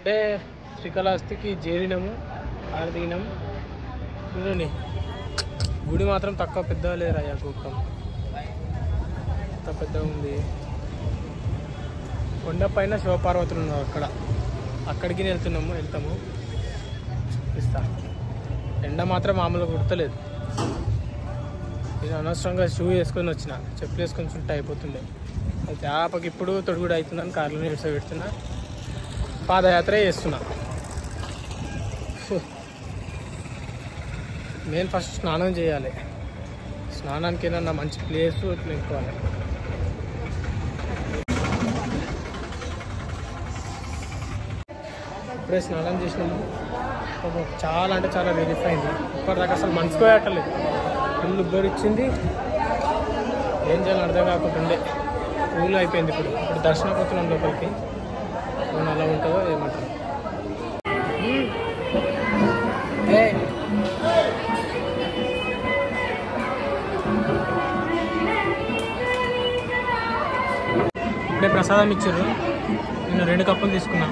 అంటే శ్రీకాళహస్తికి చేరినాము, ఆడ దిగినాము. చూడండి గుడి మాత్రం తక్కువ పెద్దగా లేరయ్యా, గోపురం అంత పెద్దగా ఉంది. కొండపైన శివపార్వతులు ఉన్నారు, అక్కడికి వెళ్తాము. ఇస్తా ఎండ మాత్రం మామూలుగా కుడతలేదు. నేను అనవసరంగా షూ వేసుకొని వచ్చిన, చెప్పులు వేసుకొని చుట్టూ అయిపోతుండే. అయితే ఆపకి ఇప్పుడు తొడుగుడు అవుతుందని కార్లో పెడుతున్నా, పాదయాత్ర చేస్తున్నా. నేను ఫస్ట్ స్నానం చేయాలి. స్నానానికి ఏదన్నా మంచి ప్లేస్ ఎన్నుకోవాలి. ఇప్పుడే స్నానం చేసినాము. చాలా అంటే చాలా రిలీఫ్ అయింది. ఇప్పటిదాకా అసలు మనసుకు పెట్టలేదు, ఫుల్ ఉబ్బరిచ్చింది. ఏం చేయాలని అర్థం కాకుంటుండే కూల్ అయిపోయింది. ఇప్పుడు దర్శనం పోతున్నాం లోపలికి. అలా ఉంటుందో ఏమంటారు. ఇప్పుడే ప్రసాదం ఇచ్చారు. నేను 2 కప్పులు తీసుకున్నా,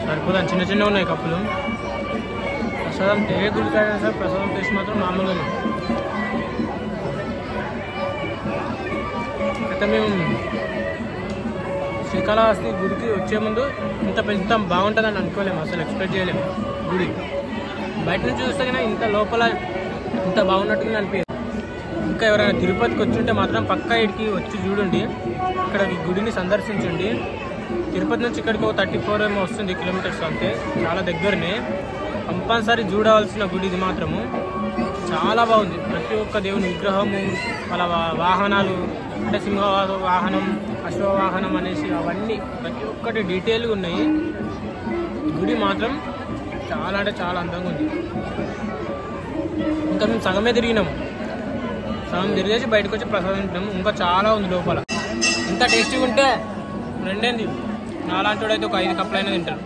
సరిపోదా. చిన్న చిన్నగా ఉన్నాయి కప్పులు. ప్రసాదం ఏ గుడికైనా సరే ప్రసాదం టేస్ట్ మాత్రం మామూలుగా. అయితే మేము శ్రీకాళహస్తి గుడికి వచ్చే ముందు ఇంత బాగుంటుందని అనుకోలేము, అసలు ఎక్స్పెక్ట్ చేయలేము. గుడి బయట నుంచి చూస్తే కానీ ఇంత లోపల ఇంత బాగున్నట్టుగా అనిపించదు. ఇంకా ఎవరైనా తిరుపతికి వచ్చుంటే మాత్రం పక్కా ఇక్కడికి వచ్చి చూడండి, ఇక్కడ ఈ గుడిని సందర్శించండి. తిరుపతి నుంచి ఇక్కడికి 34 ఏమో వస్తుంది కిలోమీటర్స్, అంతే, చాలా దగ్గరనే. కంపల్సరీ చూడవలసిన గుడి ఇది మాత్రము. చాలా బాగుంది. ప్రతి ఒక్క దేవుని విగ్రహము, వాళ్ళ వాహనాలు, అంటే సింహ వాహనం, అశ్వవాహనం అనేసి అవన్నీ ప్రతి ఒక్కటి డీటెయిల్గా ఉన్నాయి. గుడి మాత్రం చాలా అంటే చాలా అందంగా ఉంది. ఇంకా మేము సగమే తిరిగినాము, సగం తిరిగేసి బయటకు వచ్చి ప్రసాదం తింటాము. ఇంకా చాలా ఉంది లోపల. ఇంత టేస్టీగా ఉంటే రెండేంది, నాలాంటి వాడు అయితే ఒక 5 కప్పులైనా తింటారు.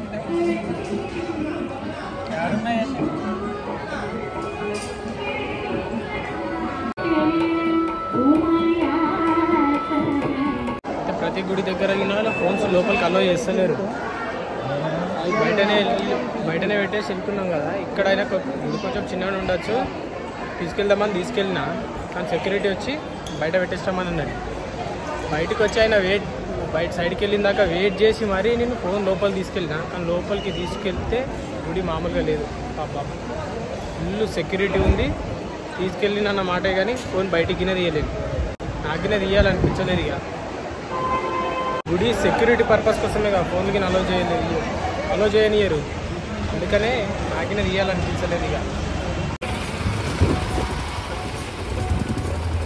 ప్రతి గుడి దగ్గర ఫోన్స్ లోపలికి అలో చేస్తలేరు. బయటనే పెట్టేసి వెళ్తున్నాం కదా. ఇక్కడైనా గుడి కొంచెం చిన్నగా ఉండొచ్చు, తీసుకెళ్ళినా కానీ సెక్యూరిటీ వచ్చి బయట పెట్టేస్తామని అన్నాడు. బయటకు వచ్చి ఆయన బయట సైడ్కి వెళ్ళిన దాకా వెయిట్ చేసి మరీ నేను ఫోన్ లోపలికి తీసుకెళ్ళినా. కానీ లోపలికి తీసుకెళ్తే గుడి మామూలుగా లేదు. పాప ఫుల్ సెక్యూరిటీ ఉంది. తీసుకెళ్ళిన మాటే కానీ ఫోన్ బయటికినే తీయలేదు. నాకినే తీయాలనిపించలేదు. ఇక గుడి సెక్యూరిటీ పర్పస్ కోసమే కదా, ఫోన్కి అలో చేయనియరు. అందుకనే నాకినే తీయాలనిపించలేదు. ఇక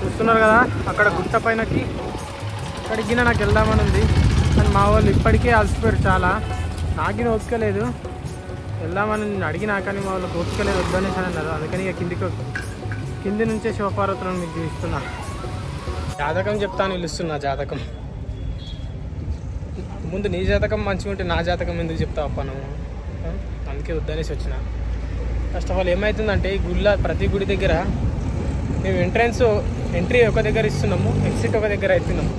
చూస్తున్నారు కదా, అక్కడ గుట్ట పైనకి అక్కడికి నాకు వెళ్దామని ఉంది. కానీ మా వాళ్ళు ఇప్పటికే అలసిపోయారు చాలా. నాకిన ఓపికలేదు, వెళ్దామని అడిగినా కానీ మా వాళ్ళకి ఓపికలేదు, వద్దనేసి అని అన్నారు. అందుకని ఇక కింది నుంచే శివపార్వతులను మీకు చూపిస్తున్నా. జాతకం చెప్తాను, పిలుస్తున్నా. జాతకం ముందు నీ జాతకం మంచిగా ఉంటే నా జాతకం ఎందుకు చెప్తావు అప్ప నువ్వు? అందుకే వద్దనేసి వచ్చిన. ఫస్ట్ ఆఫ్ ఆల్ ఏమవుతుందంటే, ఈ గుళ్ళ ప్రతి గుడి దగ్గర మేము ఎంట్రీ ఒక దగ్గర ఇస్తున్నాము, ఎగ్జిట్ ఒక దగ్గర అవుతున్నాము.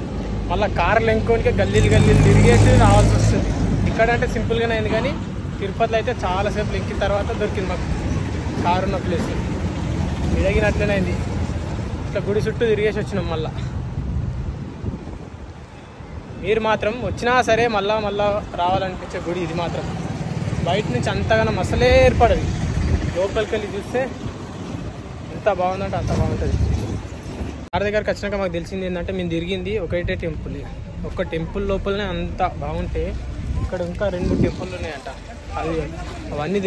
మళ్ళీ కార్లు ఎంకోనికే గల్లీలు తిరిగేసి రావాల్సి వస్తుంది. ఇక్కడ అంటే సింపుల్గానే అయింది, కానీ తిరుపతిలో అయితే చాలాసేపు ఎక్కిన తర్వాత దొరికింది మాకు కారు ఉన్న ప్లేస్. విడగినట్లనే అయింది. ఇట్లా గుడి చుట్టూ తిరిగేసి వచ్చినాం. మళ్ళీ మీరు మాత్రం వచ్చినా సరే మళ్ళా రావాలనిపించే గుడి ఇది మాత్రం. బయట నుంచి అంతగానో అసలే ఏర్పడదు, లోపలికి వెళ్ళి చూస్తే ఎంత బాగుందంటే అంత బాగుంటుంది. కార్ దగ్గరికి వచ్చినాక మాకు తెలిసింది ఏంటంటే, మేము తిరిగింది ఒకటే టెంపుల్. ఒక్క టెంపుల్ లోపలనే అంత బాగుంటే ఇక్కడ ఇంకా 2-3 టెంపుల్లు ఉన్నాయంట. అవన్నీ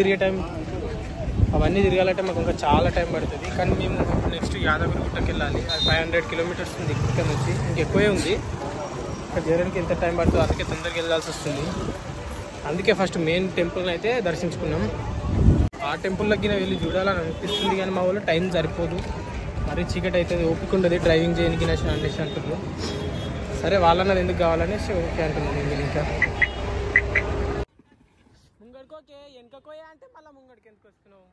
తిరగాలంటే మాకు ఇంకా చాలా టైం పడుతుంది. కానీ మేము నెక్స్ట్ యాదగిరి గుట్టకి వెళ్ళాలి. అది 500 కిలోమీటర్స్ ఉంది ఇక్కడ నుంచి, ఇంకెక్కువే ఉంది. ఇక్కడ చేరడానికి ఎంత టైం పడుతుందో, అందుకే తొందరగా వెళ్ళాల్సి వస్తుంది. అందుకే ఫస్ట్ మెయిన్ టెంపుల్ని అయితే దర్శించుకున్నాం. ఆ టెంపుల్లోకి వెళ్ళి చూడాలని అనిపిస్తుంది, కానీ మా వాళ్ళు టైం సరిపోదు. మరీ చీకటి అవుతుంది, ఓపిక ఉండదు డ్రైవింగ్ చేయడానికి అనేసి అంటున్నారు. సరే వాళ్ళన్నది ఎందుకు కావాలనేసి ఓకే అంటున్నాను. నేను ఇంకా ముంగడికోకే వెనకపోయా అంటే మళ్ళీ ముంగడికి ఎందుకు వస్తున్నావు?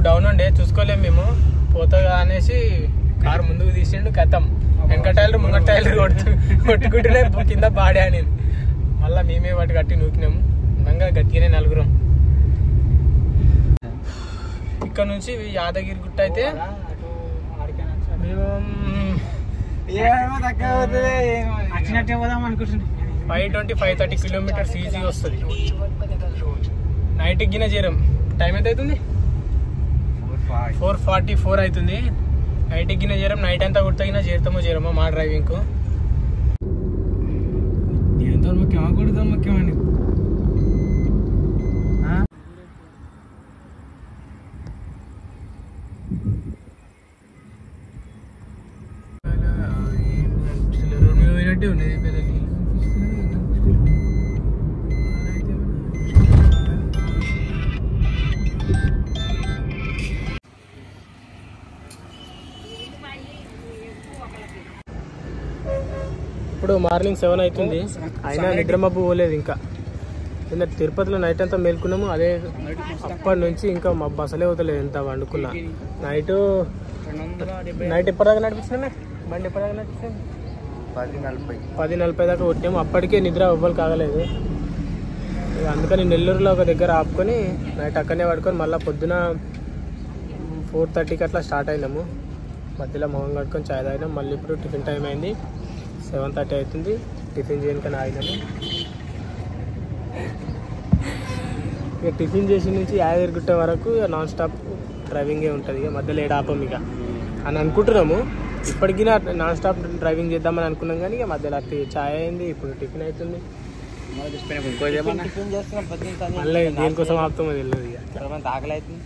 డౌన్ ఉండే చూసుకోలేము మేము పోతుందా అనేసి కారు ముందుకు తీసిండు కథం వెనక టైర్లు ముంగట టైర్లు కొట్టుకుంటూనే కింద బాడే అని మళ్ళీ మేమే వాటి కట్టి నూకినాము ఉండగా గట్టిగానే నలుగురం. ఇక్కడ నుంచి యాదగిరి గుట్ట అయితే మేము 520-530 కిలోమీటర్స్ ఈజీ వస్తుంది. నైట్కి గిన చేరం. టైం ఎంత అవుతుంది? 4:44 అవుతుంది. నైట్కి గిన చేరం. నైట్ అంతా కొట్టగిన చేరుతామో చేరమో మా డ్రైవింగ్కు. ఎంత ముఖ్యమా కొడుతా ముఖ్యమండి. ఉన్నది పెద్ద ఇప్పుడు మార్నింగ్ 7 అవుతుంది. అయినా నిద్రమబ్బు పోలేదు ఇంకా. కింద తిరుపతిలో నైట్ అంతా మేల్కున్నాము. అదే అప్పటి నుంచి ఇంకా మబ్బు అసలే అవుతలేదు ఎంత వండుకున్నా. నైట్ ఎప్పటిదాకా నడిపించినా బండి ఎప్పటిదాకా నడిపించాము 10:40 దాకా కొట్టాము. అప్పటికే నిద్ర ఎవ్వరు కాగలేదు. అందుకని నెల్లూరులో ఒక దగ్గర ఆపుకొని నైట్ అక్కడనే పడుకొని మళ్ళీ పొద్దున 4:30కి అట్లా స్టార్ట్ అయినాము. మధ్యలో మొహం కట్టుకొని చాయ్ తాగినాం. మళ్ళీ ఇప్పుడు టిఫిన్ టైం అయింది. 7:30 అవుతుంది. టిఫిన్ చేయడానికి ఆగినాము. ఇక టిఫిన్ చేసి నుంచి యాదగిరిగుట్ట వరకు నాన్ స్టాప్ డ్రైవింగే ఉంటుంది. ఇక మధ్యలో ఏడ ఆపం ఇక అని అనుకుంటున్నాము. ఇప్పటికీ నాన్ స్టాప్ డ్రైవింగ్ చేద్దామని అనుకున్నాం కానీ ఇక మధ్యలో చాయ్ అయింది. ఇప్పుడు టిఫిన్ అవుతుంది. మళ్ళీ దేనికోసం ఆపుతామో తెలియదు. ఇక ఆకలి అవుతుంది.